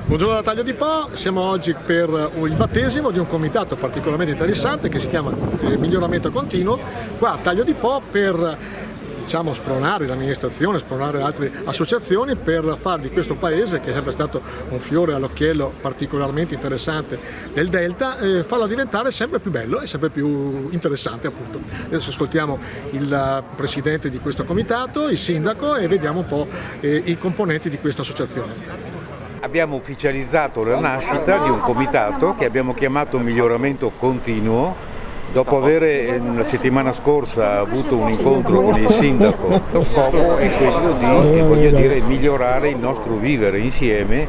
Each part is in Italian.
Buongiorno da Taglio di Po, siamo oggi per il battesimo di un comitato particolarmente interessante che si chiama Miglioramento Continuo, qua a Taglio di Po per spronare l'amministrazione, spronare altre associazioni per far di questo paese, che è sempre stato un fiore all'occhiello particolarmente interessante del Delta, farlo diventare sempre più bello e sempre più interessante, appunto. Adesso ascoltiamo il presidente di questo comitato, il sindaco, e vediamo un po' i componenti di questa associazione. Abbiamo ufficializzato la nascita di un comitato che abbiamo chiamato Miglioramento Continuo, dopo aver la settimana scorsa avuto un incontro con il sindaco. Lo scopo è quello di migliorare il nostro vivere insieme,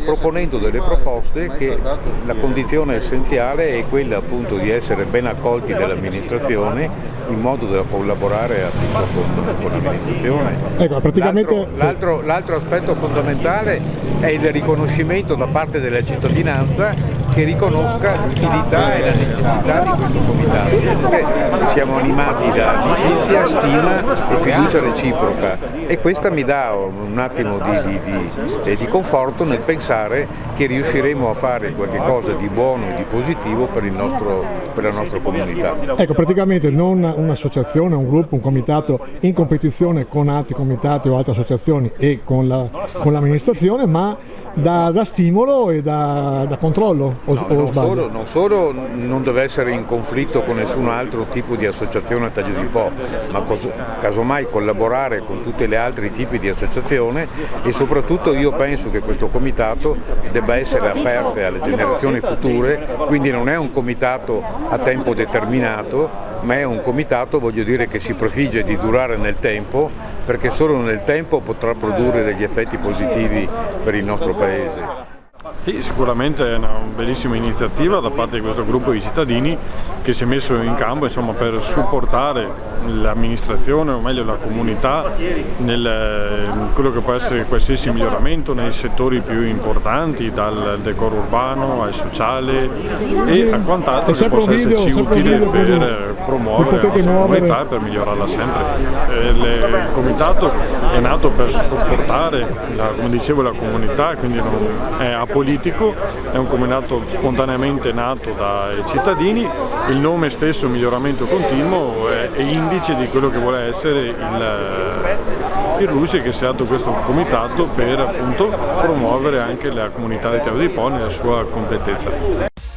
proponendo delle proposte che la condizione essenziale è quella appunto di essere ben accolti dall'amministrazione in modo da collaborare appunto con l'amministrazione. Ecco, praticamente... L'altro aspetto fondamentale è il riconoscimento da parte della cittadinanza che riconosca l'utilità e la necessità di questo comitato. Siamo animati da amicizia, stima e fiducia reciproca, e questa mi dà un attimo di conforto nel pensare che riusciremo a fare qualche cosa di buono e di positivo per la nostra comunità. Ecco, praticamente non un'associazione, un gruppo, un comitato in competizione con altri comitati o altre associazioni e con l'amministrazione, ma da stimolo e da controllo. Non solo non deve essere in conflitto con nessun altro tipo di associazione a Taglio di Po, ma casomai collaborare con tutti gli altri tipi di associazione, e soprattutto io penso che questo comitato debba essere aperto alle generazioni future, quindi non è un comitato a tempo determinato, ma è un comitato, che si prefigge di durare nel tempo, perché solo nel tempo potrà produrre degli effetti positivi per il nostro Paese. Sì, sicuramente è una bellissima iniziativa da parte di questo gruppo di cittadini che si è messo in campo per supportare l'amministrazione, o meglio la comunità, in quello che può essere qualsiasi miglioramento nei settori più importanti, dal decoro urbano al sociale e a quant'altro che possa esserci utile per promuovere la nostra comunità e per migliorarla sempre. Il comitato è nato per supportare, come dicevo, la comunità, quindi non è apolitico, è un comitato spontaneamente nato dai cittadini. Il nome stesso, Miglioramento Continuo, è indice di quello che vuole essere il RUSI, che si è dato questo comitato per appunto promuovere anche la comunità di Taglio di Po nella sua completezza.